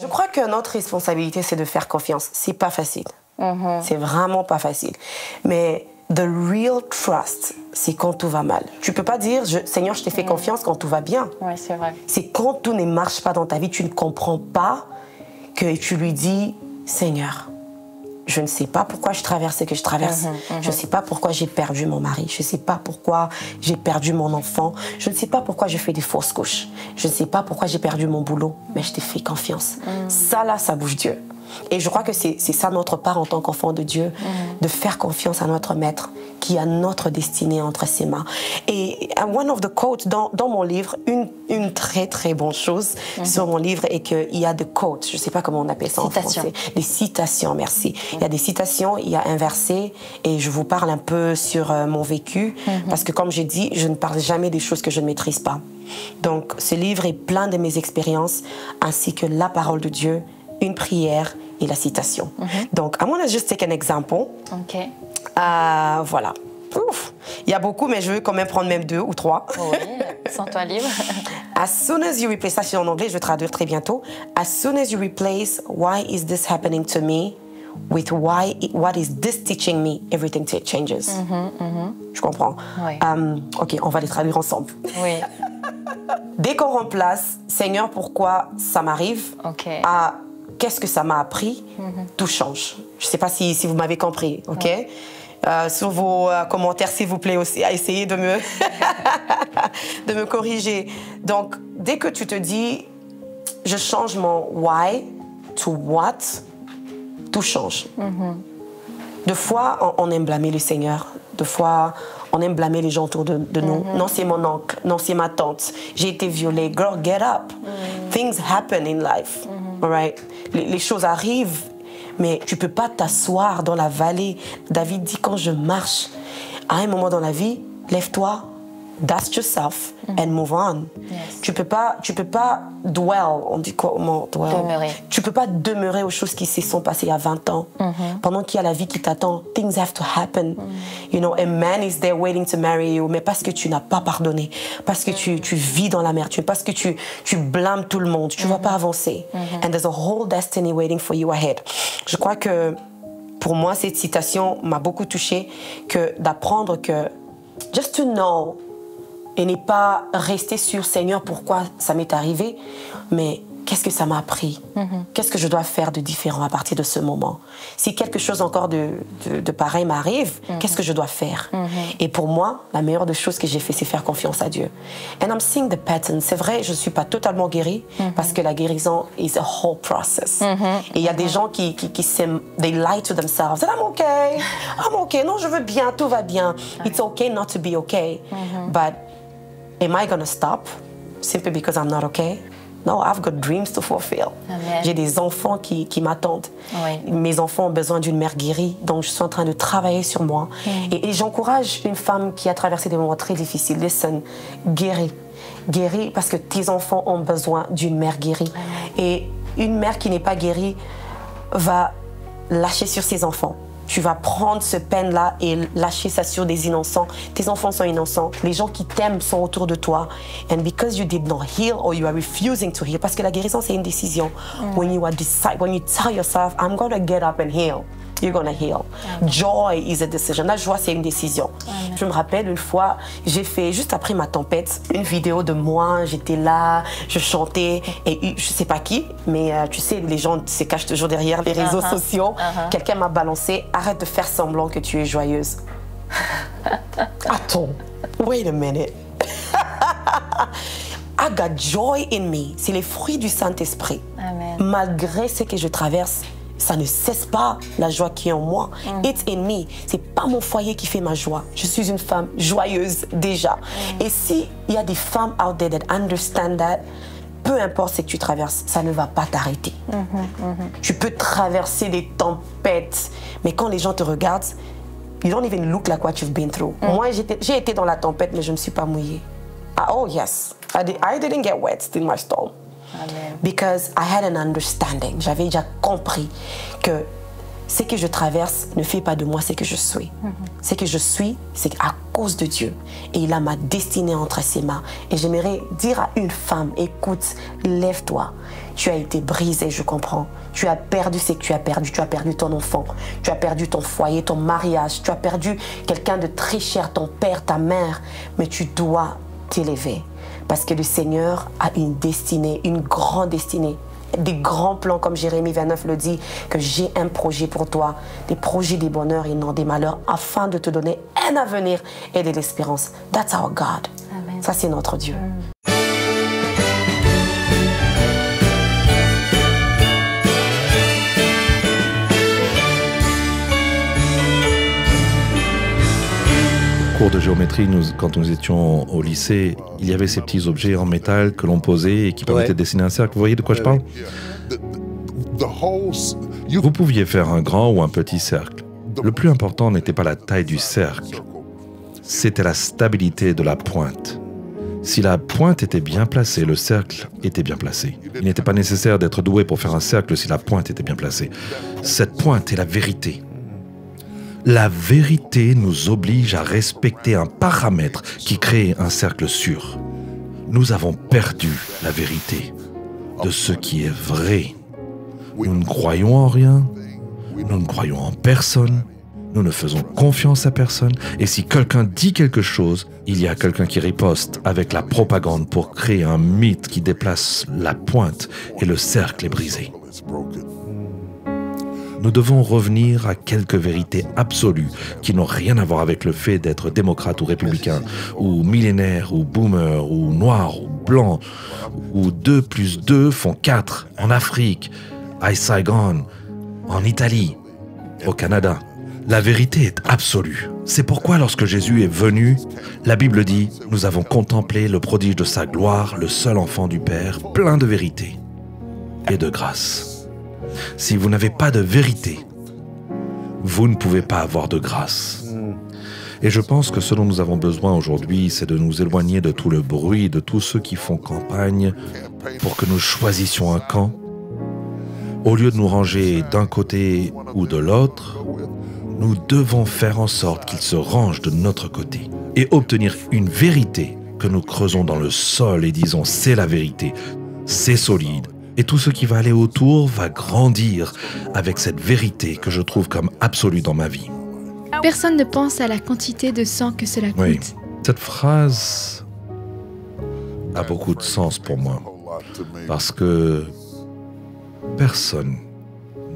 Je crois que notre responsabilité, c'est de faire confiance. C'est pas facile. C'est vraiment pas facile. Mais the real trust, c'est quand tout va mal. Tu peux pas dire, Seigneur, je t'ai fait confiance quand tout va bien. Oui, c'est vrai. C'est quand tout ne marche pas dans ta vie, tu ne comprends pas que tu lui dis, Seigneur, je ne sais pas pourquoi je traverse ce que je traverse. Je ne sais pas pourquoi j'ai perdu mon mari. Je ne sais pas pourquoi j'ai perdu mon enfant. Je ne sais pas pourquoi je fais des fausses couches. Je ne sais pas pourquoi j'ai perdu mon boulot. Mais je t'ai fait confiance. Ça, là, ça bouge Dieu. Et je crois que c'est ça notre part en tant qu'enfant de Dieu, de faire confiance à notre Maître qui a notre destinée entre ses mains. Et one of the quotes dans mon livre, une très très bonne chose sur mon livre est qu'il y a des quotes, je ne sais pas comment on appelle ça en français, des citations, merci. Il y a des citations, il y a un verset et je vous parle un peu sur mon vécu parce que comme j'ai dit, je ne parle jamais des choses que je ne maîtrise pas. Donc ce livre est plein de mes expériences ainsi que la parole de Dieu, une prière et la citation. Donc, I want to just take an example. OK. Voilà. Ouf. Il y a beaucoup, mais je veux quand même prendre même 2 ou 3. Oui, sens-toi libre. As soon as you replace, ça c'est en anglais, je vais traduire très bientôt. As soon as you replace, why is this happening to me, with what is this teaching me, everything changes. Je comprends. Oui. OK, on va les traduire ensemble. Oui. Dès qu'on remplace, Seigneur, pourquoi ça m'arrive, à qu'est-ce que ça m'a appris, tout change. Je ne sais pas si vous m'avez compris, OK? Sur vos commentaires, s'il vous plaît, aussi, à essayer de me, de me corriger. Donc, dès que tu te dis, je change mon why to what, tout change. Deux fois, on aime blâmer le Seigneur. Deux fois, on aime blâmer les gens autour de nous. Non, c'est mon oncle. Non, c'est ma tante. J'ai été violée. Girl, get up. Things happen in life. All right? Les choses arrivent, mais tu ne peux pas t'asseoir dans la vallée. David dit, quand je marche, à un moment dans la vie, lève-toi, dust yourself and move on. Yes. Tu peux pas dwell, on dit quoi, dwell? Demeurer. Tu peux pas demeurer aux choses qui se sont passées il y a 20 ans. Pendant qu'il y a la vie qui t'attend, things have to happen. You know, a man is there waiting to marry you, mais parce que tu n'as pas pardonné, parce que tu vis dans l'amertume, parce que tu blâmes tout le monde, tu vas pas avancer. And there's a whole destiny waiting for you ahead. Je crois que pour moi, cette citation m'a beaucoup touchée, que d'apprendre que just to know, et n'est pas rester sur Seigneur, pourquoi ça m'est arrivé, mais qu'est-ce que ça m'a appris? Qu'est-ce que je dois faire de différent à partir de ce moment? Si quelque chose encore de pareil m'arrive, qu'est-ce que je dois faire? Et pour moi, la meilleure des choses que j'ai fait, c'est faire confiance à Dieu. And I'm seeing the pattern. C'est vrai, je ne suis pas totalement guérie, parce que la guérison is a whole process. Et il y a des gens qui they lie to themselves. I'm okay, non, je veux bien, tout va bien. It's okay not to be okay. But am I going to stop simply because I'm not okay? No, I've got dreams to fulfill. J'ai des enfants qui m'attendent. Oui. Mes enfants ont besoin d'une mère guérie, donc je suis en train de travailler sur moi. Et j'encourage une femme qui a traversé des moments très difficiles. Listen, guéris. Guéris parce que tes enfants ont besoin d'une mère guérie. Et une mère qui n'est pas guérie va lâcher sur ses enfants. Tu vas prendre ce peine-là et lâcher ça sur des innocents. Tes enfants sont innocents. Les gens qui t'aiment sont autour de toi. And because you did not heal or you are refusing to heal, parce que la guérison, c'est une décision. When you tell yourself, I'm going to get up and heal, you're going to heal. Joy is a decision. La joie, c'est une décision. Je me rappelle une fois, j'ai fait, juste après ma tempête, une vidéo de moi. J'étais là, je chantais. Et je sais pas qui, mais tu sais, les gens se cachent toujours derrière les réseaux sociaux. Quelqu'un m'a balancé, arrête de faire semblant que tu es joyeuse. Attends, wait a minute. I got joy in me. C'est les fruits du Saint-Esprit. Malgré ce que je traverse, ça ne cesse pas la joie qui est en moi. It's in me. C'est pas mon foyer qui fait ma joie. Je suis une femme joyeuse déjà. Et si il y a des femmes out there that understand that, peu importe ce que tu traverses, ça ne va pas t'arrêter. Tu peux traverser des tempêtes, mais quand les gens te regardent, you don't even look like what you've been through. Moi, j'ai été dans la tempête, mais je ne me suis pas mouillée. Oh yes, I didn't get wet in my storm. Amen. Because I had an understanding. J'avais déjà compris que ce que je traverse ne fait pas de moi ce que je suis. Ce que je suis, c'est à cause de Dieu. Et il a ma destinée entre ses mains. Et j'aimerais dire à une femme, écoute, lève-toi. Tu as été brisée, je comprends. Tu as perdu ce que tu as perdu. Tu as perdu ton enfant. Tu as perdu ton foyer, ton mariage. Tu as perdu quelqu'un de très cher, ton père, ta mère. Mais tu dois t'élever. Parce que le Seigneur a une destinée, une grande destinée. Des grands plans, comme Jérémie 29 le dit, que j'ai un projet pour toi, des projets des bonheurs et non des malheurs, afin de te donner un avenir et de l'espérance. That's our God. Amen. Ça, c'est notre Dieu. Cours de géométrie, quand nous étions au lycée, il y avait ces petits objets en métal que l'on posait et qui permettaient de dessiner un cercle. Vous voyez de quoi je parle? Vous pouviez faire un grand ou un petit cercle. Le plus important n'était pas la taille du cercle, c'était la stabilité de la pointe. Si la pointe était bien placée, le cercle était bien placé. Il n'était pas nécessaire d'être doué pour faire un cercle si la pointe était bien placée. Cette pointe est la vérité. La vérité nous oblige à respecter un paramètre qui crée un cercle sûr. Nous avons perdu la vérité de ce qui est vrai. Nous ne croyons en rien, nous ne croyons en personne, nous ne faisons confiance à personne, et si quelqu'un dit quelque chose, il y a quelqu'un qui riposte avec la propagande pour créer un mythe qui déplace la pointe et le cercle est brisé. Nous devons revenir à quelques vérités absolues qui n'ont rien à voir avec le fait d'être démocrate ou républicain, ou millénaire, ou boomer, ou noir, ou blanc, ou 2 + 2 font 4 en Afrique, à Saigon, en Italie, au Canada. La vérité est absolue. C'est pourquoi lorsque Jésus est venu, la Bible dit « Nous avons contemplé le prodige de sa gloire, le seul enfant du Père, plein de vérité et de grâce. » Si vous n'avez pas de vérité, vous ne pouvez pas avoir de grâce. Et je pense que ce dont nous avons besoin aujourd'hui, c'est de nous éloigner de tout le bruit, de tous ceux qui font campagne pour que nous choisissions un camp. Au lieu de nous ranger d'un côté ou de l'autre, nous devons faire en sorte qu'ils se rangent de notre côté et obtenir une vérité que nous creusons dans le sol et disons c'est la vérité, c'est solide. Et tout ce qui va aller autour va grandir avec cette vérité que je trouve comme absolue dans ma vie. Personne ne pense à la quantité de sang que cela coûte. Oui, cette phrase a beaucoup de sens pour moi. Parce que personne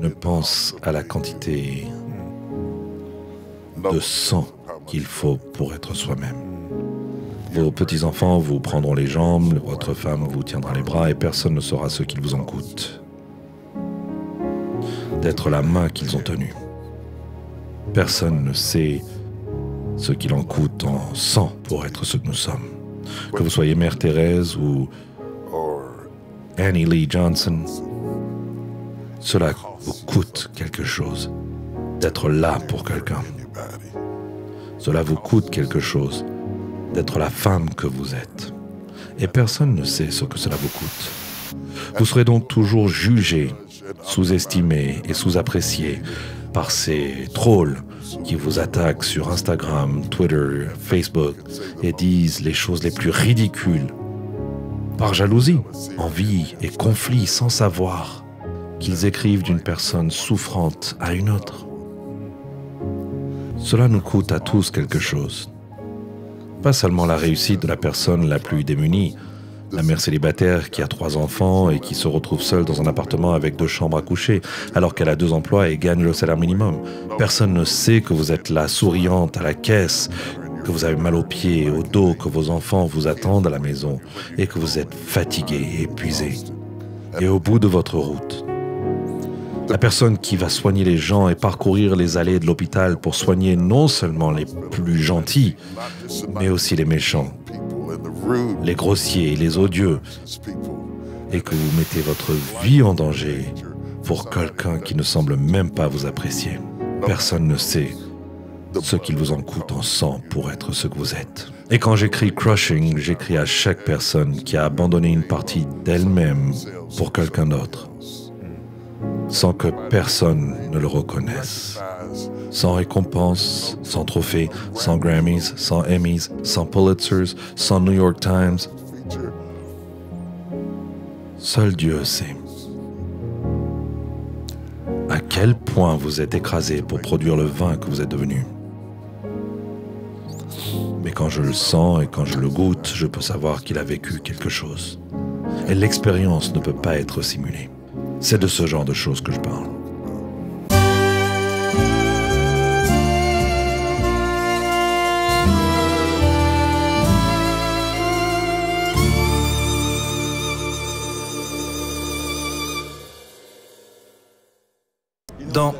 ne pense à la quantité de sang qu'il faut pour être soi-même. Vos petits-enfants vous prendront les jambes, votre femme vous tiendra les bras et personne ne saura ce qu'il vous en coûte d'être la main qu'ils ont tenue. Personne ne sait ce qu'il en coûte en sang pour être ce que nous sommes. Que vous soyez Mère Thérèse ou Annie Lee Johnson, cela vous coûte quelque chose d'être là pour quelqu'un. Cela vous coûte quelque chose d'être la femme que vous êtes. Et personne ne sait ce que cela vous coûte. Vous serez donc toujours jugé, sous-estimé et sous-apprécié par ces trolls qui vous attaquent sur Instagram, Twitter, Facebook et disent les choses les plus ridicules. Par jalousie, envie et conflit sans savoir qu'ils écrivent d'une personne souffrante à une autre. Cela nous coûte à tous quelque chose. Pas seulement la réussite de la personne la plus démunie, la mère célibataire qui a 3 enfants et qui se retrouve seule dans un appartement avec 2 chambres à coucher, alors qu'elle a 2 emplois et gagne le salaire minimum. Personne ne sait que vous êtes là, souriante à la caisse, que vous avez mal aux pieds, au dos, que vos enfants vous attendent à la maison et que vous êtes fatigué et épuisé. Et au bout de votre route, la personne qui va soigner les gens et parcourir les allées de l'hôpital pour soigner non seulement les plus gentils, mais aussi les méchants, les grossiers, les odieux, et que vous mettez votre vie en danger pour quelqu'un qui ne semble même pas vous apprécier. Personne ne sait ce qu'il vous en coûte en sang pour être ce que vous êtes. Et quand j'écris crushing, j'écris à chaque personne qui a abandonné une partie d'elle-même pour quelqu'un d'autre. sans que personne ne le reconnaisse. Sans récompense, sans trophée, sans Grammys, sans Emmys, sans Pulitzers, sans New York Times. Seul Dieu sait. À quel point vous êtes écrasé pour produire le vin que vous êtes devenu. Mais quand je le sens et quand je le goûte, je peux savoir qu'il a vécu quelque chose. Et l'expérience ne peut pas être simulée. C'est de ce genre de choses que je parle. Dans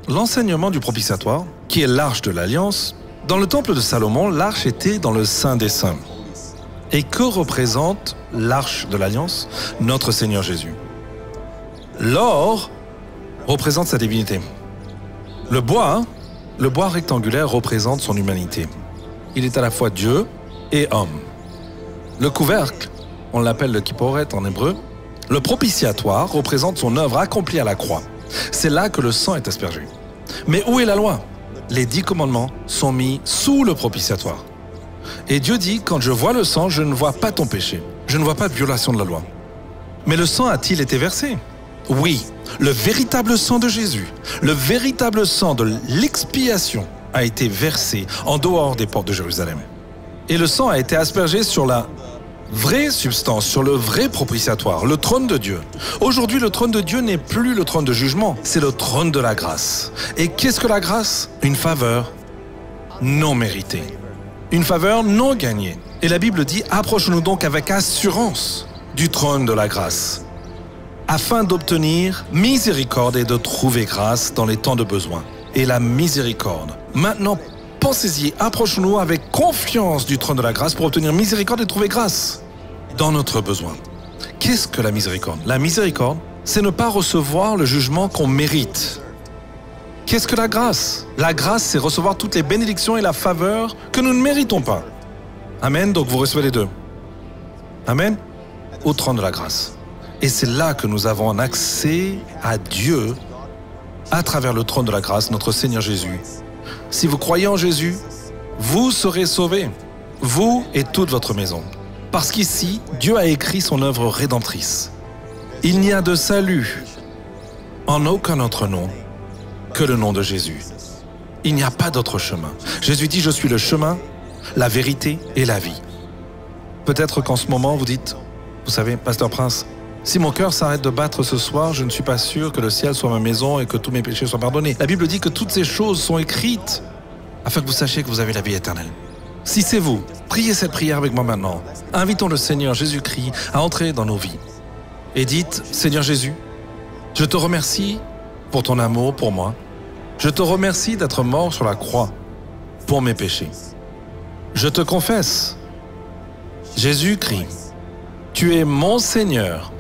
l'enseignement du propitiatoire, qui est l'arche de l'Alliance, dans le temple de Salomon, l'arche était dans le Saint des Saints. Et que représente l'arche de l'Alliance? Notre Seigneur Jésus. L'or représente sa divinité. Le bois rectangulaire représente son humanité. Il est à la fois Dieu et homme. Le couvercle, on l'appelle le kipporet en hébreu, le propitiatoire représente son œuvre accomplie à la croix. C'est là que le sang est aspergé. Mais où est la loi? Les 10 commandements sont mis sous le propitiatoire. Et Dieu dit, quand je vois le sang, je ne vois pas ton péché. Je ne vois pas de violation de la loi. Mais le sang a-t-il été versé? Oui, le véritable sang de Jésus, le véritable sang de l'expiation a été versé en dehors des portes de Jérusalem. Et le sang a été aspergé sur la vraie substance, sur le vrai propitiatoire, le trône de Dieu. Aujourd'hui, le trône de Dieu n'est plus le trône de jugement, c'est le trône de la grâce. Et qu'est-ce que la grâce? Une faveur non méritée, une faveur non gagnée. Et la Bible dit, approchons-nous donc avec assurance du trône de la grâce, afin d'obtenir miséricorde et de trouver grâce dans les temps de besoin. Et la miséricorde. Maintenant, pensez-y, approchons-nous avec confiance du trône de la grâce pour obtenir miséricorde et trouver grâce dans notre besoin. Qu'est-ce que la miséricorde? La miséricorde, c'est ne pas recevoir le jugement qu'on mérite. Qu'est-ce que la grâce? La grâce, c'est recevoir toutes les bénédictions et la faveur que nous ne méritons pas. Amen, donc vous recevez les deux. Amen, au trône de la grâce. Et c'est là que nous avons un accès à Dieu à travers le trône de la grâce, notre Seigneur Jésus. Si vous croyez en Jésus, vous serez sauvés, vous et toute votre maison. Parce qu'ici, Dieu a écrit son œuvre rédemptrice. Il n'y a de salut en aucun autre nom que le nom de Jésus. Il n'y a pas d'autre chemin. Jésus dit, je suis le chemin, la vérité et la vie. Peut-être qu'en ce moment, vous dites, vous savez, Pasteur Prince, si mon cœur s'arrête de battre ce soir, je ne suis pas sûr que le ciel soit ma maison et que tous mes péchés soient pardonnés. La Bible dit que toutes ces choses sont écrites afin que vous sachiez que vous avez la vie éternelle. Si c'est vous, priez cette prière avec moi maintenant. Invitons le Seigneur Jésus-Christ à entrer dans nos vies. Et dites, Seigneur Jésus, je te remercie pour ton amour pour moi. Je te remercie d'être mort sur la croix pour mes péchés. Je te confesse, Jésus-Christ, tu es mon Seigneur.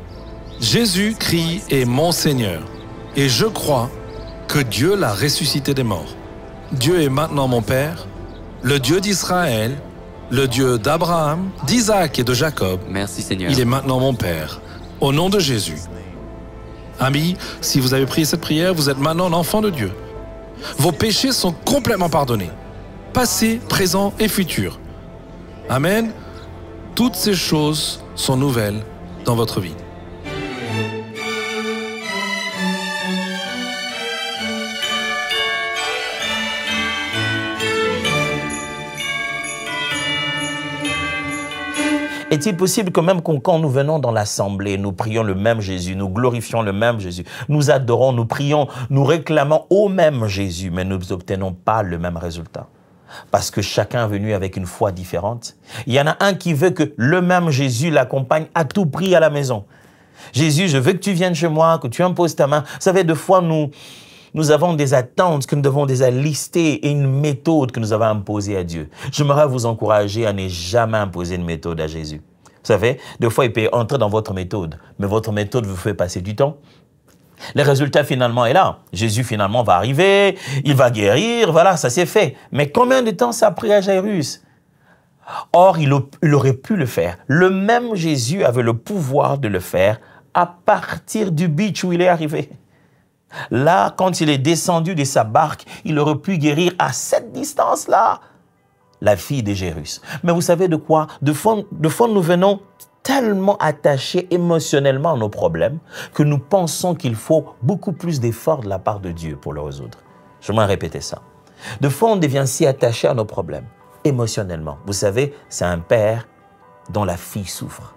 Jésus-Christ est mon Seigneur. Et je crois que Dieu l'a ressuscité des morts. Dieu est maintenant mon Père, le Dieu d'Israël, le Dieu d'Abraham, d'Isaac et de Jacob. Merci Seigneur. Il est maintenant mon Père. Au nom de Jésus. Amis, si vous avez prié cette prière, vous êtes maintenant un enfant de Dieu. Vos péchés sont complètement pardonnés. Passé, présent et futur. Amen. Toutes ces choses sont nouvelles dans votre vie. Est-il possible que même quand nous venons dans l'assemblée, nous prions le même Jésus, nous glorifions le même Jésus, nous adorons, nous prions, nous réclamons au même Jésus, mais nous n'obtenons pas le même résultat? Parce que chacun est venu avec une foi différente. Il y en a un qui veut que le même Jésus l'accompagne à tout prix à la maison. Jésus, je veux que tu viennes chez moi, que tu imposes ta main. Vous savez, des fois, nous avons des attentes que nous devons déjà lister et une méthode que nous avons imposée à Dieu. J'aimerais vous encourager à ne jamais imposer une méthode à Jésus. Vous savez, des fois, il peut entrer dans votre méthode, mais votre méthode vous fait passer du temps. Le résultat finalement est là. Jésus finalement va arriver, il va guérir, voilà, ça s'est fait. Mais combien de temps ça a pris à Jairus? Or, il aurait pu le faire. Le même Jésus avait le pouvoir de le faire à partir du beach où il est arrivé. Là, quand il est descendu de sa barque, il aurait pu guérir à cette distance-là la fille de Jairus. Mais vous savez de quoi? De fond, nous venons tellement attachés émotionnellement à nos problèmes que nous pensons qu'il faut beaucoup plus d'efforts de la part de Dieu pour le résoudre. Je vais répéter ça. De fond, on devient si attaché à nos problèmes émotionnellement. Vous savez, c'est un père dont la fille souffre.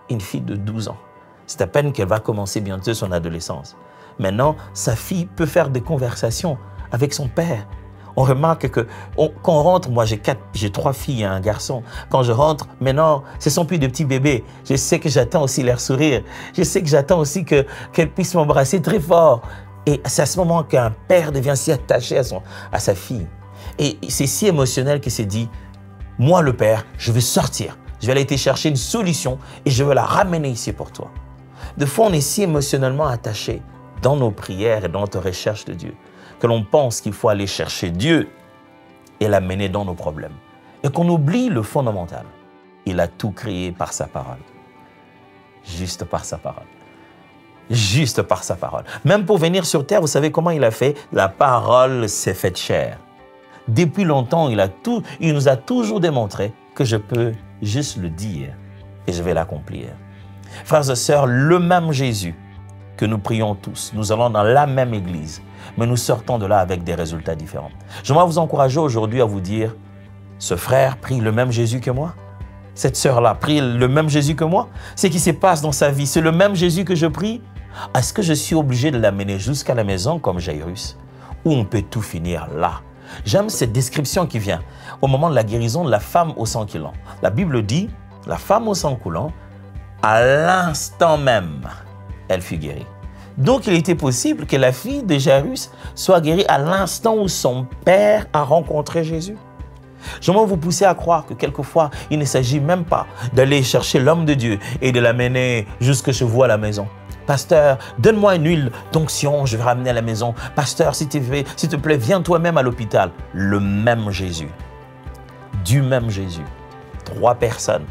Une fille de 12 ans. C'est à peine qu'elle va commencer bientôt son adolescence. Maintenant, sa fille peut faire des conversations avec son père. On remarque que quand on rentre, moi j'ai 3 filles et un garçon. Quand je rentre, maintenant, ce ne sont plus de petits bébés. Je sais que j'attends aussi leur sourire. Je sais que j'attends aussi qu'elles puissent m'embrasser très fort. Et c'est à ce moment qu'un père devient si attaché à sa fille. Et c'est si émotionnel qu'il s'est dit, moi le père, je vais sortir. Je vais aller te chercher une solution et je vais la ramener ici pour toi. De fois, on est si émotionnellement attaché dans nos prières et dans notre recherche de Dieu que l'on pense qu'il faut aller chercher Dieu et l'amener dans nos problèmes. Et qu'on oublie le fondamental. Il a tout créé par sa parole. Juste par sa parole. Juste par sa parole. Même pour venir sur terre, vous savez comment il a fait? La parole s'est faite chair. Depuis longtemps, il nous a toujours démontré que je peux juste le dire et je vais l'accomplir. Frères et sœurs, le même Jésus que nous prions tous, nous allons dans la même église, mais nous sortons de là avec des résultats différents. J'aimerais vous encourager aujourd'hui à vous dire, ce frère prie le même Jésus que moi, cette sœur-là prie le même Jésus que moi, ce qui se passe dans sa vie, c'est le même Jésus que je prie. Est-ce que je suis obligé de l'amener jusqu'à la maison comme Jairus, ou on peut tout finir là? J'aime cette description qui vient au moment de la guérison de la femme au sang coulant. La Bible dit, la femme au sang coulant, à l'instant même, elle fut guérie. Donc, il était possible que la fille de Jairus soit guérie à l'instant où son père a rencontré Jésus. J'aimerais vous pousser à croire que quelquefois, il ne s'agit même pas d'aller chercher l'homme de Dieu et de l'amener jusque chez vous à la maison. Pasteur, donne-moi une huile d'onction, je vais ramener à la maison. Pasteur, s'il te plaît, viens toi-même à l'hôpital. Le même Jésus, du même Jésus, 3 personnes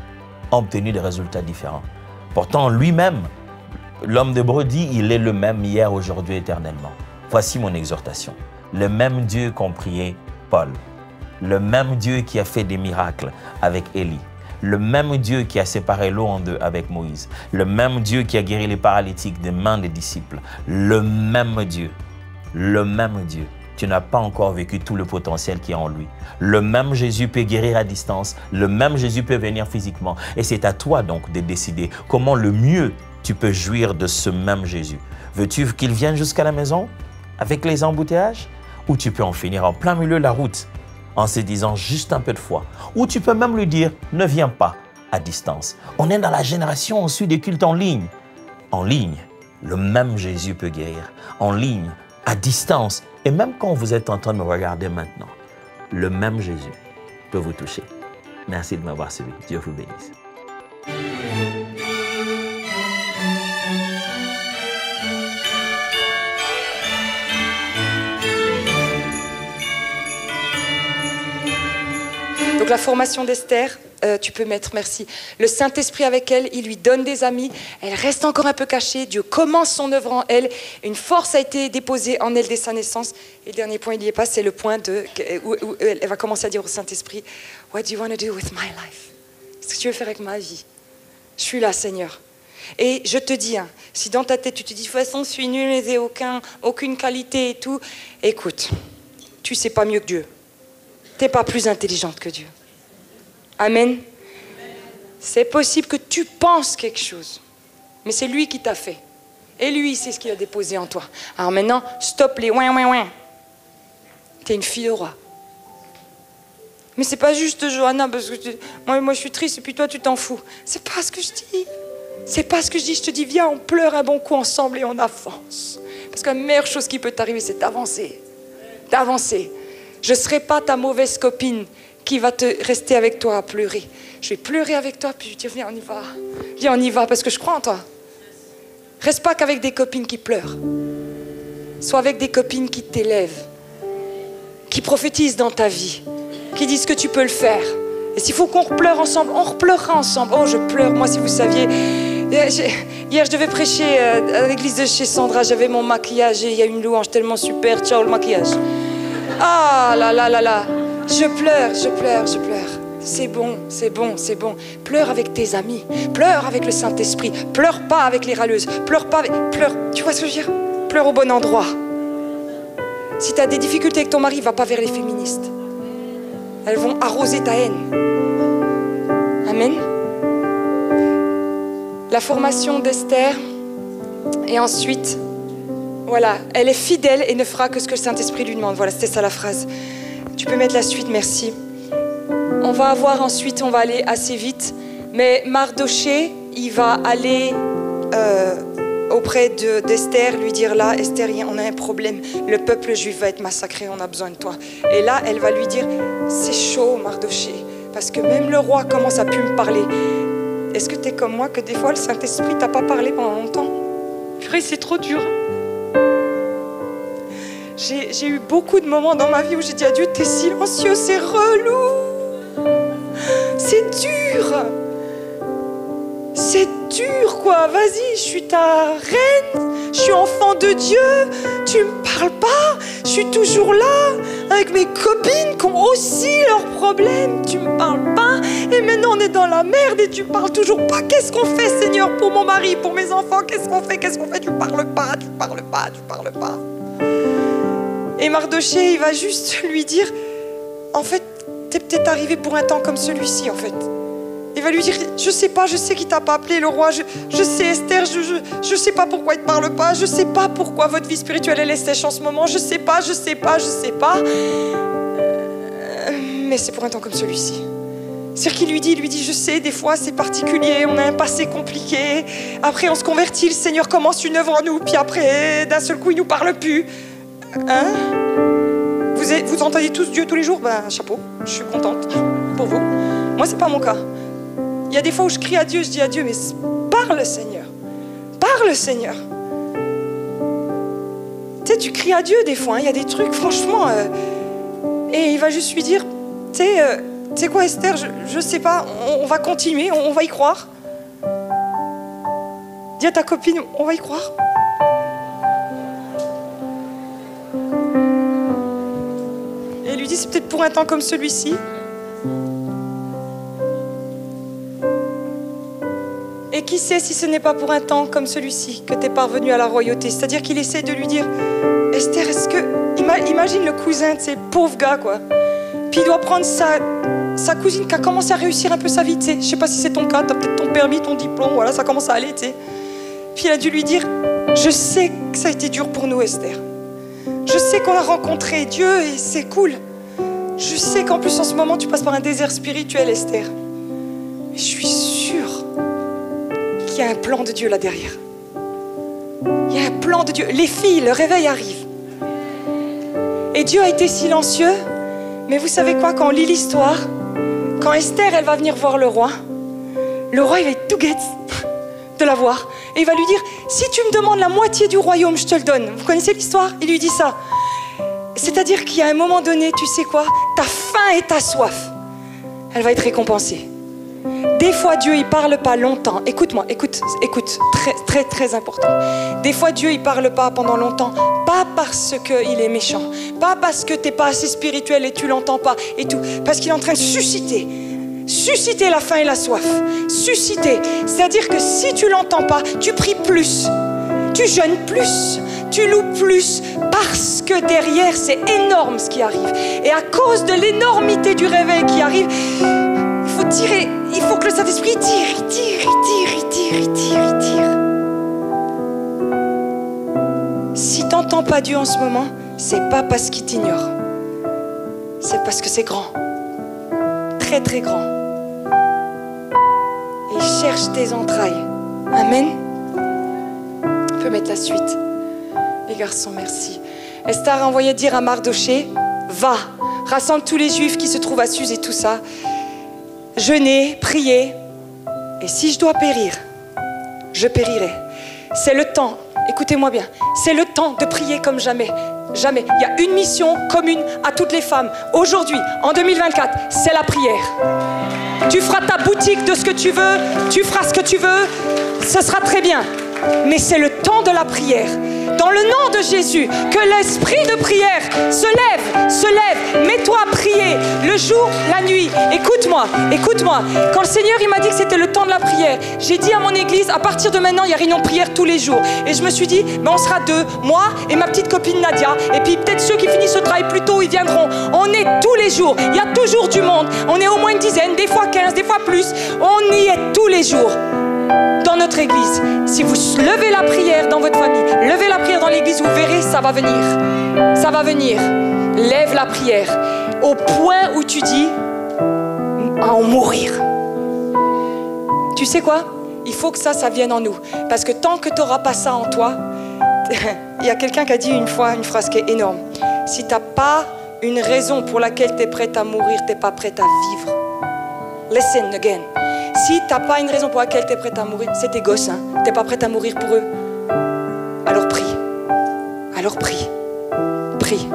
ont obtenu des résultats différents. Pourtant, lui-même, l'homme d'Hébreu dit, il est le même hier, aujourd'hui, éternellement. Voici mon exhortation. Le même Dieu qu'ont prié Paul. Le même Dieu qui a fait des miracles avec Élie. Le même Dieu qui a séparé l'eau en 2 avec Moïse. Le même Dieu qui a guéri les paralytiques des mains des disciples. Le même Dieu. Le même Dieu. Tu n'as pas encore vécu tout le potentiel qui est en lui. Le même Jésus peut guérir à distance. Le même Jésus peut venir physiquement. Et c'est à toi donc de décider comment le mieux tu peux jouir de ce même Jésus. Veux-tu qu'il vienne jusqu'à la maison avec les embouteillages? Ou tu peux en finir en plein milieu de la route en se disant juste un peu de foi. Ou tu peux même lui dire, ne viens pas à distance. On est dans la génération ensuite des cultes en ligne. En ligne, le même Jésus peut guérir. En ligne, à distance. Et même quand vous êtes en train de me regarder maintenant, le même Jésus peut vous toucher. Merci de m'avoir suivi. Dieu vous bénisse. Donc la formation d'Esther, tu peux mettre merci. Le Saint-Esprit avec elle, il lui donne des amis. Elle reste encore un peu cachée. Dieu commence son œuvre en elle. Une force a été déposée en elle dès sa naissance. Et le dernier point, il n'y est pas, c'est le point où elle va commencer à dire au Saint-Esprit, « What do you want to do with my life? » Qu'est-ce que tu veux faire avec ma vie? Je suis là, Seigneur. Et je te dis, si dans ta tête, tu te dis, de toute façon, je suis nulle et j'ai aucune qualité et tout, écoute, tu sais pas mieux que Dieu. Tu n'es pas plus intelligente que Dieu. Amen. C'est possible que tu penses quelque chose, mais c'est lui qui t'a fait. Et lui, c'est ce qu'il a déposé en toi. Alors maintenant, stop les ouin. Tu es une fille de roi. Mais c'est pas juste Johanna, parce que moi je suis triste et puis toi tu t'en fous. C'est pas ce que je dis. C'est pas ce que je dis. Je te dis, viens, on pleure un bon coup ensemble et on avance. Parce que la meilleure chose qui peut t'arriver, c'est d'avancer. D'avancer. Je ne serai pas ta mauvaise copine qui va te rester avec toi à pleurer. Je vais pleurer avec toi, puis je vais dire, viens, on y va. Viens, on y va, parce que je crois en toi. Reste pas qu'avec des copines qui pleurent. Sois avec des copines qui t'élèvent, qui prophétisent dans ta vie, qui disent que tu peux le faire. Et s'il faut qu'on repleure ensemble, on repleurera ensemble. Oh, je pleure. Moi, si vous saviez, Hier, je devais prêcher à l'église de chez Sandra. J'avais mon maquillage et il y a une louange tellement super. Ciao, le maquillage. Ah là là là là. Je pleure. C'est bon. Pleure avec tes amis. Pleure avec le Saint-Esprit. Pleure pas avec les râleuses. Pleure. Tu vois ce que je veux dire? Pleure au bon endroit. Si tu as des difficultés avec ton mari, va pas vers les féministes. Elles vont arroser ta haine. Amen. La formation d'Esther. Et ensuite, voilà, elle est fidèle et ne fera que ce que le Saint-Esprit lui demande. Voilà, c'était ça la phrase. Tu peux mettre la suite, merci. On va aller assez vite. Mais Mardoché, il va aller auprès d'Esther, lui dire là, Esther, on a un problème. Le peuple juif va être massacré, on a besoin de toi. Et là, elle va lui dire, c'est chaud, Mardoché, parce que même le roi commence à plus me parler. Est-ce que tu es comme moi, que des fois, le Saint-Esprit t'a pas parlé pendant longtemps? Purée, c'est trop dur. J'ai eu beaucoup de moments dans ma vie où j'ai dit à Dieu, t'es silencieux, c'est relou. C'est dur. C'est dur, quoi. Vas-y, je suis ta reine, je suis enfant de Dieu, tu me parles pas, je suis toujours là, avec mes copines qui ont aussi leurs problèmes, tu me parles pas, et maintenant on est dans la merde et tu parles toujours pas. Qu'est-ce qu'on fait, Seigneur, pour mon mari, pour mes enfants? Qu'est-ce qu'on fait? Tu parles pas. Et Mardoché, il va juste lui dire, en fait, t'es peut-être arrivé pour un temps comme celui-ci, en fait. Il va lui dire, je sais pas, je sais qu'il t'a pas appelé le roi, je sais Esther, je sais pas pourquoi il te parle pas, je sais pas pourquoi votre vie spirituelle elle est sèche en ce moment, je sais pas. Mais c'est pour un temps comme celui-ci. C'est-à-dire qu'il lui dit, je sais, des fois c'est particulier, on a un passé compliqué, après on se convertit, le Seigneur commence une œuvre en nous, puis après, d'un seul coup, il nous parle plus. Hein? Vous entendez tous Dieu tous les jours? Ben, chapeau, je suis contente pour vous. Moi, c'est pas mon cas. Il y a des fois où je crie à Dieu, je dis à Dieu, mais parle Seigneur. Parle Seigneur. Tu sais, tu cries à Dieu des fois, hein, il y a des trucs, franchement. Et il va juste lui dire, tu sais quoi Esther, je sais pas, on va continuer, on va y croire. Dis à ta copine, on va y croire. Et il lui dit, c'est peut-être pour un temps comme celui-ci. Et qui sait si ce n'est pas pour un temps comme celui-ci que tu es parvenu à la royauté. C'est-à-dire qu'il essaie de lui dire, Esther, est-ce que... Imagine le cousin, tu sais, pauvre gars, quoi. Puis il doit prendre sa cousine qui a commencé à réussir un peu sa vie, tu sais. Je sais pas si c'est ton cas, tu as peut-être ton permis, ton diplôme, voilà, ça commence à aller, tu sais. Puis il a dû lui dire, je sais que ça a été dur pour nous, Esther. Je sais qu'on a rencontré Dieu et c'est cool. Je sais qu'en plus, en ce moment, tu passes par un désert spirituel, Esther. Mais je suis sûre qu'il y a un plan de Dieu là derrière. Il y a un plan de Dieu. Les filles, le réveil arrive. Et Dieu a été silencieux. Mais vous savez quoi, quand on lit l'histoire, quand Esther, elle va venir voir le roi il va être tout guette de la voir. Et il va lui dire, si tu me demandes la moitié du royaume, je te le donne. Vous connaissez l'histoire? Il lui dit ça. C'est-à-dire qu'il y a un moment donné, tu sais quoi, ta faim et ta soif, elle va être récompensée. Des fois, Dieu, il parle pas longtemps. Écoute-moi, écoute, très, très, très important. Des fois, Dieu, il parle pas pendant longtemps, pas parce qu'il est méchant, pas parce que t'es pas assez spirituel et tu l'entends pas et tout, parce qu'il est en train de susciter la faim et la soif. Susciter. C'est-à-dire que si tu l'entends pas, tu pries plus, tu jeûnes plus, tu loues plus, parce que derrière, c'est énorme ce qui arrive. Et à cause de l'énormité du réveil qui arrive, il faut tirer. Il faut que le Saint-Esprit tire. Si tu n'entends pas Dieu en ce moment, c'est pas parce qu'il t'ignore. C'est parce que c'est grand. Très, très grand. Et il cherche tes entrailles. Amen. On peut mettre la suite. Les garçons, merci. Esther a envoyé dire à Mardoché, va, rassemble tous les Juifs qui se trouvent à Suse et tout ça. Jeûner, prier, et si je dois périr, je périrai. C'est le temps, écoutez-moi bien, c'est le temps de prier comme jamais. Jamais. Il y a une mission commune à toutes les femmes. Aujourd'hui, en 2024, c'est la prière. Tu feras ta boutique de ce que tu veux, tu feras ce que tu veux. ce sera très bien. Mais c'est le temps de la prière. Dans le nom de Jésus, que l'esprit de prière se lève. Mets-toi à prier le jour, la nuit. Écoute-moi. Quand le Seigneur il m'a dit que c'était le temps de la prière, j'ai dit à mon église, à partir de maintenant, il y a réunion de prière tous les jours. Et je me suis dit, mais on sera 2, moi et ma petite copine Nadia. Et puis peut-être ceux qui finissent le travail plus tôt, ils viendront. On est tous les jours. Il y a toujours du monde. On est au moins une dizaine, des fois 15, des fois plus. On y est tous les jours. Dans notre église, si vous levez la prière dans votre famille, levez la prière dans l'église, vous verrez, ça va venir. Ça va venir. Lève la prière au point où tu dis à en mourir. Tu sais quoi? Il faut que ça vienne en nous. Parce que tant que tu n'auras pas ça en toi, il y a quelqu'un qui a dit une fois une phrase qui est énorme. Si tu n'as pas une raison pour laquelle tu es prête à mourir, tu n'es pas prête à vivre. Listen again. Si tu n'as pas une raison pour laquelle tu es prête à mourir, c'est tes gosses, hein? Tu n'es pas prête à mourir pour eux. Alors prie. Prie.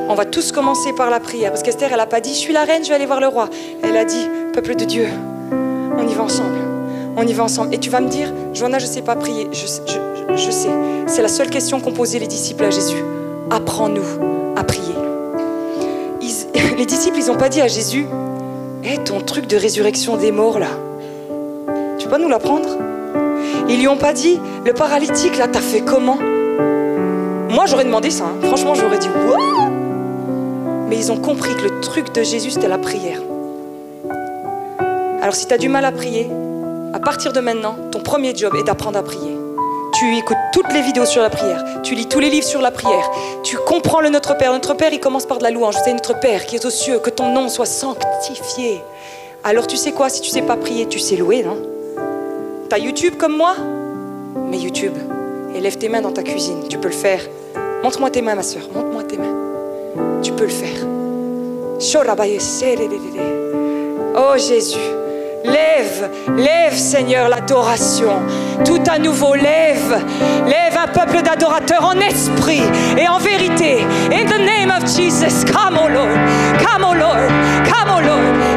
On va tous commencer par la prière. Parce qu'Esther, elle n'a pas dit, je suis la reine, je vais aller voir le roi. Elle a dit, peuple de Dieu, on y va ensemble. Et tu vas me dire, Joanna, je ne sais pas prier. Je sais. C'est la seule question qu'ont posée les disciples à Jésus. Apprends-nous à prier. Les disciples, ils n'ont pas dit à Jésus, ton truc de résurrection des morts là, tu peux pas nous l'apprendre? Ils lui ont pas dit, le paralytique là, t'as fait comment? Moi j'aurais demandé ça, hein. Franchement j'aurais dit what? Mais ils ont compris que le truc de Jésus c'était la prière. Alors si tu as du mal à prier, à partir de maintenant, ton premier job est d'apprendre à prier. Tu écoutes toutes les vidéos sur la prière, tu lis tous les livres sur la prière, tu comprends le Notre Père. Notre Père, il commence par de la louange. C'est Notre Père qui est aux cieux, que ton nom soit sanctifié. Alors tu sais quoi, si tu sais pas prier, tu sais louer, non? T'as YouTube comme moi? Mais YouTube, et lève tes mains dans ta cuisine, tu peux le faire. Montre-moi tes mains, ma soeur, montre-moi tes mains. Tu peux le faire. Oh Jésus. Lève Seigneur l'adoration, tout à nouveau lève un peuple d'adorateurs en esprit et en vérité. In the name of Jesus, come oh Lord,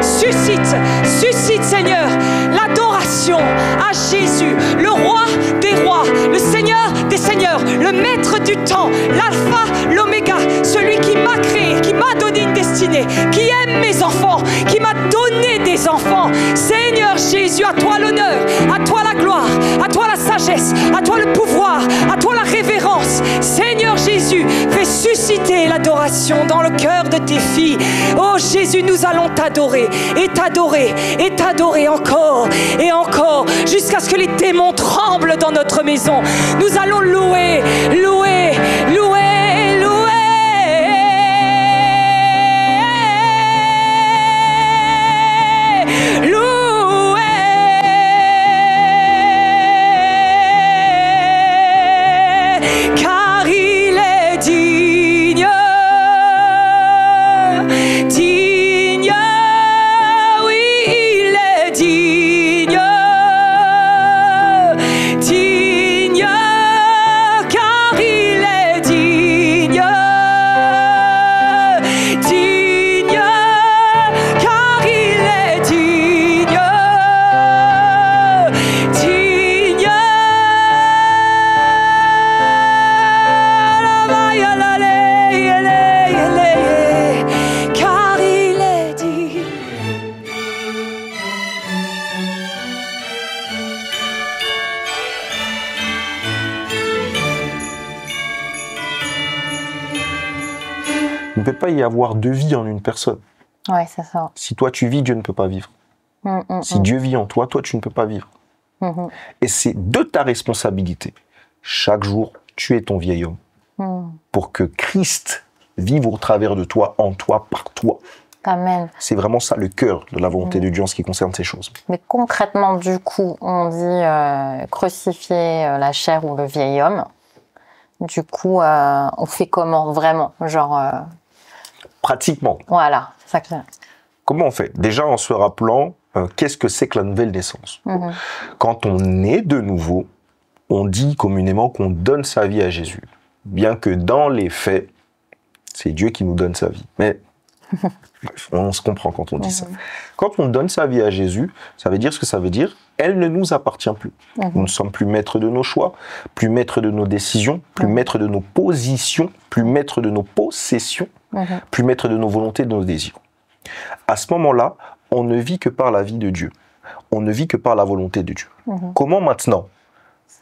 suscite Seigneur l'adoration à Jésus, le roi des rois, le Seigneur des seigneurs, le maître du temps, l'alpha, l'oméga, celui qui m'a créé, qui m'a donné une destinée, qui aime mes enfants, qui m'a donné des enfants. Seigneur Jésus, à toi l'honneur, à toi la gloire, à toi la sagesse, à toi le pouvoir, à toi la révérence. Seigneur Jésus, fais susciter l'adoration dans le cœur de tes filles. Oh Jésus, nous allons t'adorer et t'adorer et t'adorer encore et encore jusqu'à ce que les démons tremblent dans notre maison. Nous allons louer. Il ne peut pas y avoir deux vies en une personne. Ouais, c'est ça. Si toi tu vis, Dieu ne peut pas vivre. Si Dieu vit en toi, toi tu ne peux pas vivre. Et c'est de ta responsabilité. Chaque jour, tuer ton vieil homme pour que Christ vive au travers de toi, en toi, par toi. Amen. C'est vraiment ça le cœur de la volonté de Dieu en ce qui concerne ces choses. Mais concrètement, du coup, on dit crucifier la chair ou le vieil homme. Du coup, on fait comment vraiment? Genre. Pratiquement. Voilà, c'est ça que c'est. Comment on fait? Déjà en se rappelant qu'est-ce que c'est que la nouvelle naissance. Quand on naît de nouveau, on dit communément qu'on donne sa vie à Jésus. Bien que dans les faits, c'est Dieu qui nous donne sa vie. Mais on se comprend quand on dit ça. Quand on donne sa vie à Jésus, ça veut dire ce que ça veut dire. elle ne nous appartient plus. Nous ne sommes plus maîtres de nos choix, plus maîtres de nos décisions, plus maîtres de nos positions, plus maîtres de nos possessions, plus maîtres de nos volontés, de nos désirs. À ce moment-là, on ne vit que par la vie de Dieu. On ne vit que par la volonté de Dieu. Comment maintenant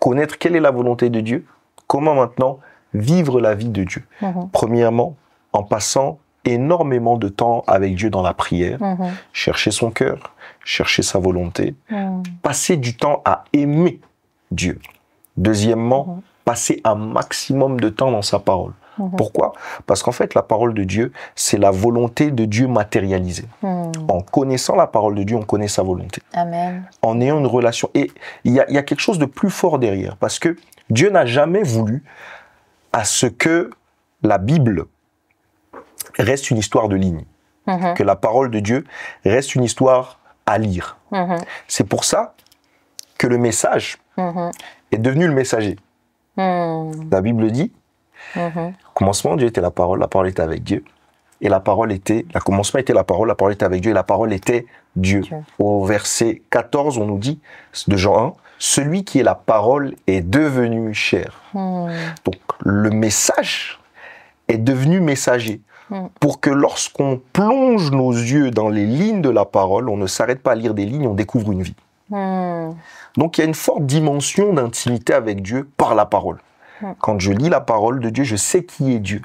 connaître quelle est la volonté de Dieu? Comment maintenant vivre la vie de Dieu? Premièrement, en passant énormément de temps avec Dieu dans la prière, chercher son cœur, chercher sa volonté, passer du temps à aimer Dieu. Deuxièmement, passer un maximum de temps dans sa parole. Pourquoi? Parce qu'en fait, la parole de Dieu, c'est la volonté de Dieu matérialisée. En connaissant la parole de Dieu, on connaît sa volonté. Amen. En ayant une relation. Et il y a quelque chose de plus fort derrière. Parce que Dieu n'a jamais voulu à ce que la Bible reste une histoire de lignes. Que la parole de Dieu reste une histoire à lire. C'est pour ça que le message est devenu le messager. La Bible dit, au commencement, Dieu était la parole était avec Dieu. Et la parole était, le commencement était la parole était avec Dieu, et la parole était Dieu. Au verset 14, on nous dit, de Jean 1, celui qui est la parole est devenu chair. Donc, le message est devenu messager. Pour que lorsqu'on plonge nos yeux dans les lignes de la parole, on ne s'arrête pas à lire des lignes, on découvre une vie. Donc, il y a une forte dimension d'intimité avec Dieu par la parole. Quand je lis la parole de Dieu, je sais qui est Dieu.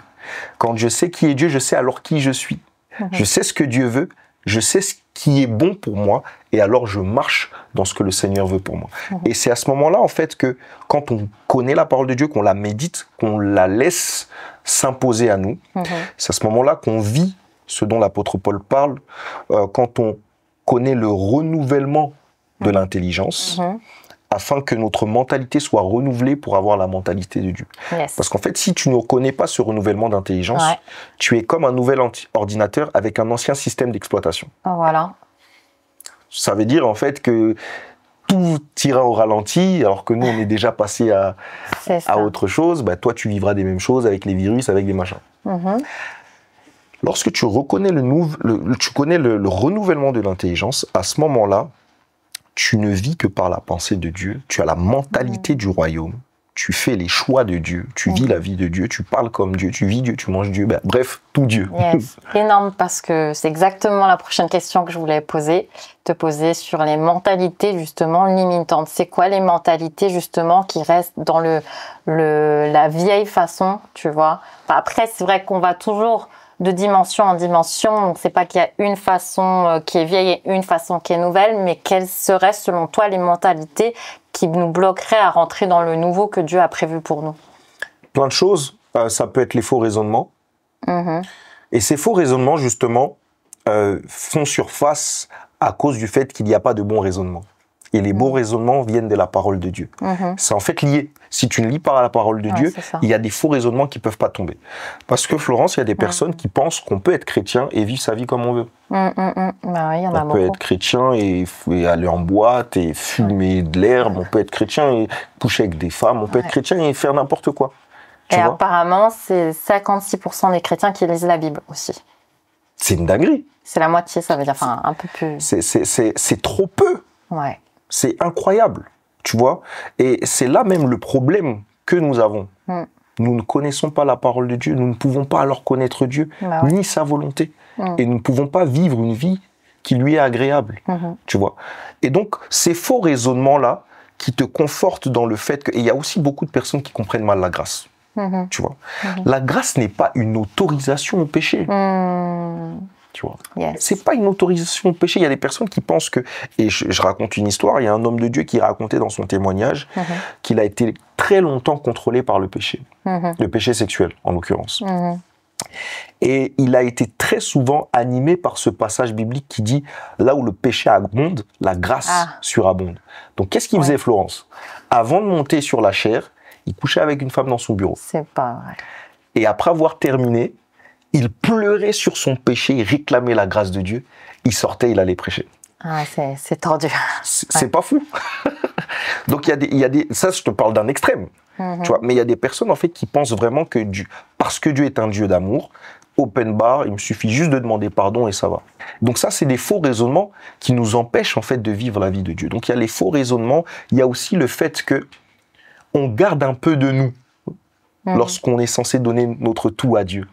Quand je sais qui est Dieu, je sais alors qui je suis. Je sais ce que Dieu veut, je sais ce qui est bon pour moi, et alors je marche dans ce que le Seigneur veut pour moi. Et c'est à ce moment-là, en fait, que quand on connaît la parole de Dieu, qu'on la médite, qu'on la laisse s'imposer à nous, c'est à ce moment-là qu'on vit ce dont l'apôtre Paul parle, quand on connaît le renouvellement de l'intelligence, afin que notre mentalité soit renouvelée pour avoir la mentalité de Dieu. Parce qu'en fait, si tu ne connais pas ce renouvellement d'intelligence, tu es comme un nouvel ordinateur avec un ancien système d'exploitation. Voilà. Ça veut dire en fait que tout ira au ralenti, alors que nous, on est déjà passé à autre chose. Bah, toi, tu vivras des mêmes choses avec les virus, avec des machins. Lorsque tu reconnais tu connais le renouvellement de l'intelligence, à ce moment-là, tu ne vis que par la pensée de Dieu, tu as la mentalité du royaume, tu fais les choix de Dieu, tu vis la vie de Dieu, tu parles comme Dieu, tu vis Dieu, tu manges Dieu, bref, tout Dieu. Énorme, parce que c'est exactement la prochaine question que je voulais te poser sur les mentalités justement limitantes. C'est quoi les mentalités justement qui restent dans la vieille façon, tu vois? Après, c'est vrai qu'on va toujours de dimension en dimension, donc c'est pas qu'il y a une façon qui est vieille et une façon qui est nouvelle, mais quelles seraient selon toi les mentalités qui nous bloqueraient à rentrer dans le nouveau que Dieu a prévu pour nous? Plein de choses, ça peut être les faux raisonnements, et ces faux raisonnements justement font surface à cause du fait qu'il n'y a pas de bons raisonnements. Et les bons raisonnements viennent de la parole de Dieu. C'est en fait lié. Si tu ne lis pas la parole de Dieu, il y a des faux raisonnements qui ne peuvent pas tomber. Parce que Florence, il y a des personnes qui pensent qu'on peut être chrétien et vivre sa vie comme on veut. Bah oui, y en a on peut être chrétien et aller en boîte et fumer de l'herbe. On peut être chrétien et coucher avec des femmes. On peut être chrétien et faire n'importe quoi. Et apparemment, c'est 56% des chrétiens qui lisent la Bible aussi. C'est une dinguerie. C'est la moitié, ça veut dire, enfin, un peu plus. C'est trop peu. Ouais. C'est incroyable, tu vois. Et c'est là même le problème que nous avons. Nous ne connaissons pas la parole de Dieu, nous ne pouvons pas alors connaître Dieu, ni sa volonté. Et nous ne pouvons pas vivre une vie qui lui est agréable, tu vois. Et donc, ces faux raisonnements-là qui te confortent dans le fait que... Et il y a aussi beaucoup de personnes qui comprennent mal la grâce, tu vois. La grâce n'est pas une autorisation au péché. Tu vois. C'est pas une autorisation au péché. Il y a des personnes qui pensent que, et je raconte une histoire, il y a un homme de Dieu qui racontait dans son témoignage qu'il a été très longtemps contrôlé par le péché sexuel en l'occurrence. Et il a été très souvent animé par ce passage biblique qui dit là où le péché abonde, la grâce surabonde. Donc qu'est-ce qu'il faisait, Florence? Avant de monter sur la chaire, il couchait avec une femme dans son bureau. C'est pas vrai. Et après avoir terminé, il pleurait sur son péché, il réclamait la grâce de Dieu. Il sortait, il allait prêcher. Ah, c'est tordu. C'est pas fou. Donc il y a des, ça je te parle d'un extrême, tu vois. Mais il y a des personnes en fait qui pensent vraiment que Dieu, parce que Dieu est un Dieu d'amour, open bar, il me suffit juste de demander pardon et ça va. Donc ça, c'est des faux raisonnements qui nous empêchent en fait de vivre la vie de Dieu. Donc il y a les faux raisonnements, il y a aussi le fait que on garde un peu de nous lorsqu'on est censé donner notre tout à Dieu.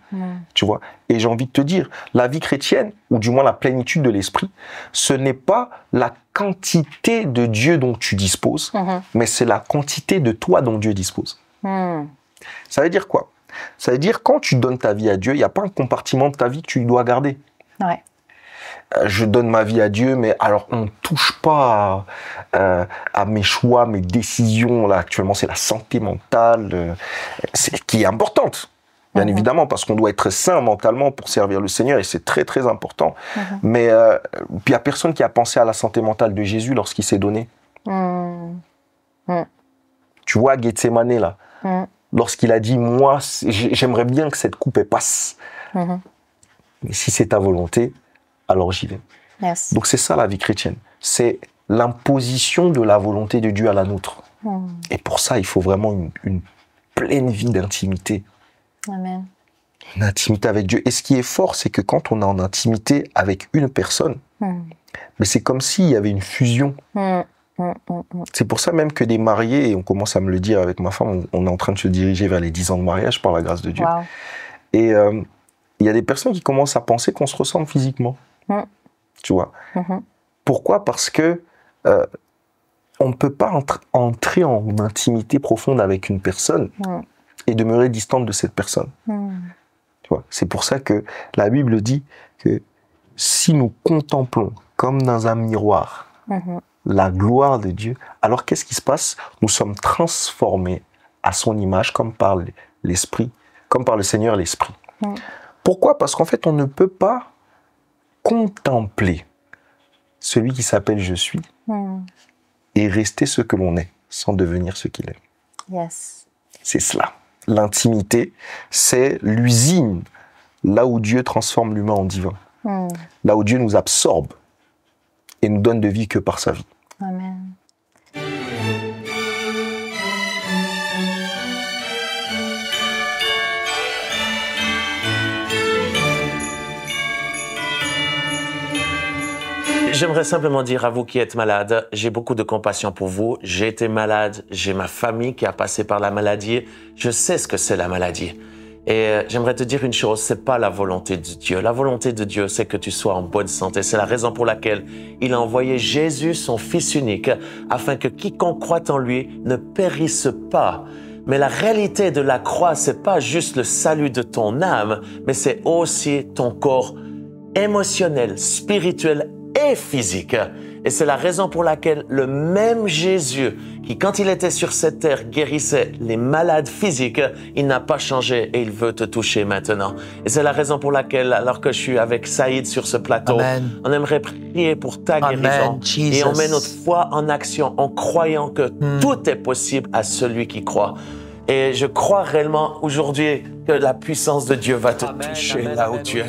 Tu vois? Et j'ai envie de te dire, la vie chrétienne, ou du moins la plénitude de l'esprit, ce n'est pas la quantité de Dieu dont tu disposes, mais c'est la quantité de toi dont Dieu dispose. Ça veut dire quoi? Ça veut dire quand tu donnes ta vie à Dieu, il n'y a pas un compartiment de ta vie que tu dois garder. Ouais. Je donne ma vie à Dieu, mais alors on ne touche pas à mes choix, mes décisions. Là, actuellement, c'est la santé mentale qui est importante, bien évidemment, parce qu'on doit être sain mentalement pour servir le Seigneur, et c'est très, très important. Mais il n'y a personne qui a pensé à la santé mentale de Jésus lorsqu'il s'est donné. Tu vois, Gethsémane, là, lorsqu'il a dit, moi, j'aimerais bien que cette coupe elle passe. Mais si c'est ta volonté, alors j'y vais. Yes. Donc c'est ça la vie chrétienne. C'est l'imposition de la volonté de Dieu à la nôtre. Et pour ça, il faut vraiment une pleine vie d'intimité. Amen. Une intimité avec Dieu. Et ce qui est fort, c'est que quand on est en intimité avec une personne, mais c'est comme s'il y avait une fusion. C'est pour ça même que des mariés, et on commence à me le dire avec ma femme, on est en train de se diriger vers les 10 ans de mariage par la grâce de Dieu. Wow. Et il y a des personnes qui commencent à penser qu'on se ressemble physiquement. Tu vois. Pourquoi? Parce que on ne peut pas entrer en intimité profonde avec une personne et demeurer distante de cette personne. Tu vois. C'est pour ça que la Bible dit que si nous contemplons comme dans un miroir la gloire de Dieu, alors qu'est-ce qui se passe? Nous sommes transformés à son image comme par l'Esprit, comme par le Seigneur l'Esprit. Pourquoi? Parce qu'en fait, on ne peut pas contempler celui qui s'appelle Je suis et rester ce que l'on est sans devenir ce qu'il est. Yes. C'est cela. L'intimité, c'est l'usine là où Dieu transforme l'humain en divin. Là où Dieu nous absorbe et nous donne de vie que par sa vie. Amen. J'aimerais simplement dire à vous qui êtes malades, j'ai beaucoup de compassion pour vous. J'ai été malade, j'ai ma famille qui a passé par la maladie. Je sais ce que c'est la maladie. Et j'aimerais te dire une chose, c'est pas la volonté de Dieu. La volonté de Dieu, c'est que tu sois en bonne santé. C'est la raison pour laquelle il a envoyé Jésus, son Fils unique, afin que quiconque croit en lui ne périsse pas. Mais la réalité de la croix, c'est pas juste le salut de ton âme, mais c'est aussi ton corps émotionnel, spirituel et physique. Et c'est la raison pour laquelle le même Jésus, qui quand il était sur cette terre guérissait les malades physiques, il n'a pas changé et il veut te toucher maintenant. Et c'est la raison pour laquelle, alors que je suis avec Saïd sur ce plateau, on aimerait prier pour ta guérison. Et on met notre foi en action en croyant que tout est possible à celui qui croit. Et je crois réellement aujourd'hui que la puissance de Dieu va te toucher là où tu es.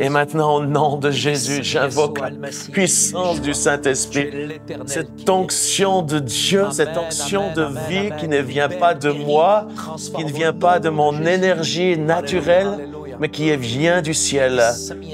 Et maintenant, au nom de Jésus, j'invoque la puissance du Saint-Esprit, cette onction de Dieu, cette onction de vie qui ne vient pas de moi, qui ne vient pas de mon énergie naturelle, mais qui vient du ciel.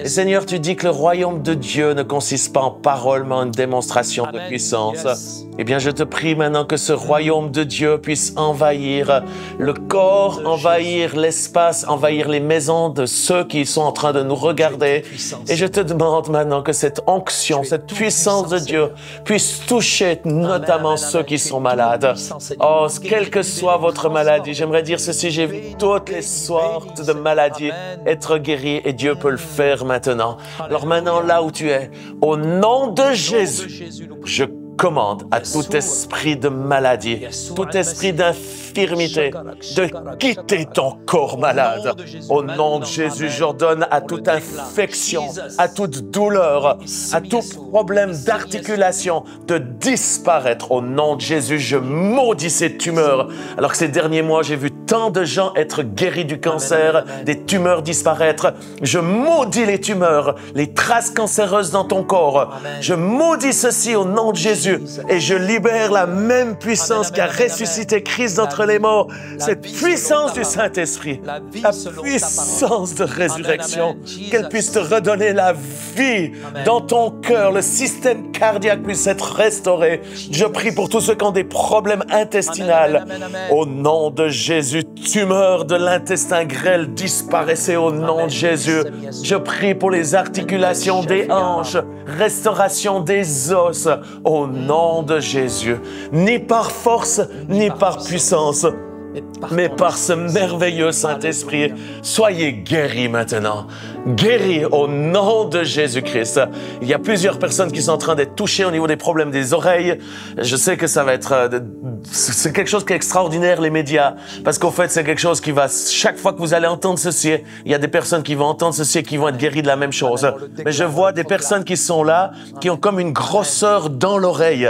Et Seigneur, tu dis que le royaume de Dieu ne consiste pas en paroles, mais en une démonstration de puissance. Eh bien, je te prie maintenant que ce royaume de Dieu puisse envahir le corps, envahir l'espace, envahir les maisons de ceux qui sont en train de nous regarder. Et je te demande maintenant que cette onction, cette puissance de Dieu puisse toucher notamment ceux qui sont malades. Oh, quelle que soit votre maladie, j'aimerais dire ceci, j'ai vu toutes les sortes de maladies être guéries et Dieu peut le faire maintenant. Alors maintenant, là où tu es, au nom de Jésus, je commande à tout esprit de maladie, tout esprit d'infirmité, de quitter ton corps malade. Au nom de Jésus, j'ordonne à toute infection, à toute douleur, à tout problème d'articulation de disparaître. Au nom de Jésus, je maudis ces tumeurs. Alors que ces derniers mois, j'ai vu tant de gens être guéris du cancer, des tumeurs disparaître. Je maudis les tumeurs, les traces cancéreuses dans ton corps. Je maudis ceci au nom de Jésus. Jésus. Et je libère la même puissance qui a ressuscité Christ d'entre les morts, cette puissance du Saint-Esprit, la puissance de résurrection, qu'elle puisse te redonner la vie dans ton cœur, le système cardiaque puisse être restauré. Je prie pour tous ceux qui ont des problèmes intestinaux. Au nom de Jésus, tumeur de l'intestin grêle, disparaissez au nom de Jésus. Je prie pour les articulations des hanches, restauration des os, au nom de Jésus. Ni par force, ni par puissance, mais par ce merveilleux Saint-Esprit, soyez guéris maintenant. Guéris au nom de Jésus-Christ. Il y a plusieurs personnes qui sont en train d'être touchées au niveau des problèmes des oreilles. Je sais que ça va être... c'est quelque chose qui est extraordinaire, les médias, parce qu'en fait, c'est quelque chose qui va... Chaque fois que vous allez entendre ceci, il y a des personnes qui vont entendre ceci et qui vont être guéries de la même chose. Mais je vois des personnes qui sont là, qui ont comme une grosseur dans l'oreille.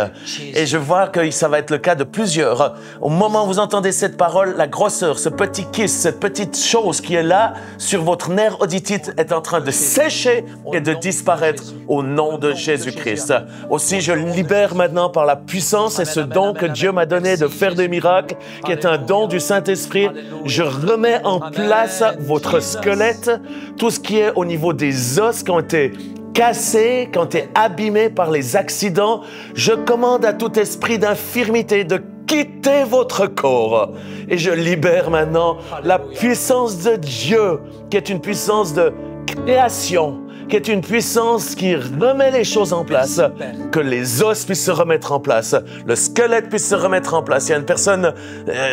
Et je vois que ça va être le cas de plusieurs. Au moment où vous entendez cette parole, la grosseur, ce petit kyste, cette petite chose qui est là sur votre nerf auditif est en train de sécher et de disparaître au nom de Jésus-Christ. Aussi, je libère maintenant par la puissance et ce don que Dieu m'a donné de faire des miracles, qui est un don du Saint-Esprit. Je remets en place votre squelette, tout ce qui est au niveau des os qui ont été cassés, qui ont été abîmés par les accidents. Je commande à tout esprit d'infirmité de quitter votre corps. Et je libère maintenant la puissance de Dieu, qui est une puissance de création, qui est une puissance qui remet les choses en place, que les os puissent se remettre en place, le squelette puisse se remettre en place. Il y a une personne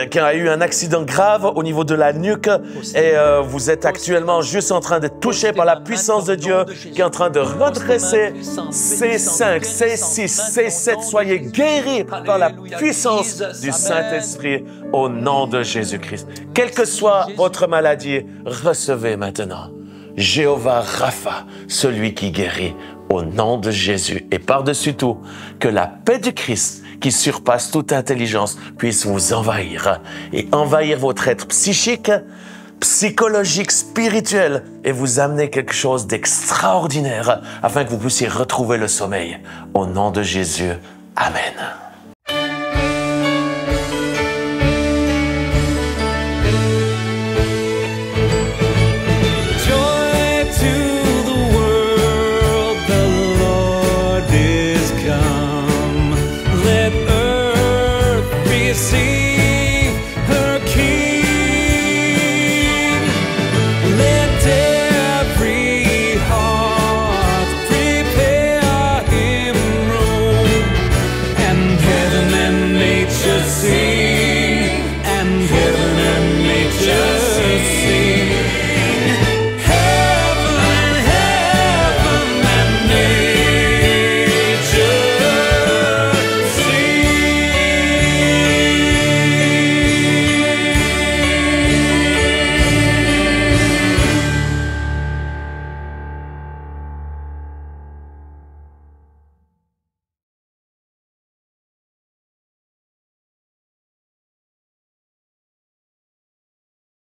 qui a eu un accident grave au niveau de la nuque et vous êtes actuellement juste en train d'être touché par la puissance de Dieu qui est en train de redresser C5, C6, C7. Soyez guéris par la puissance du Saint-Esprit au nom de Jésus-Christ. Quelle que soit votre maladie, recevez maintenant Jéhovah Rapha, celui qui guérit, au nom de Jésus. Et par-dessus tout, que la paix du Christ, qui surpasse toute intelligence, puisse vous envahir et envahir votre être psychique, psychologique, spirituel, et vous amener quelque chose d'extraordinaire afin que vous puissiez retrouver le sommeil. Au nom de Jésus, Amen.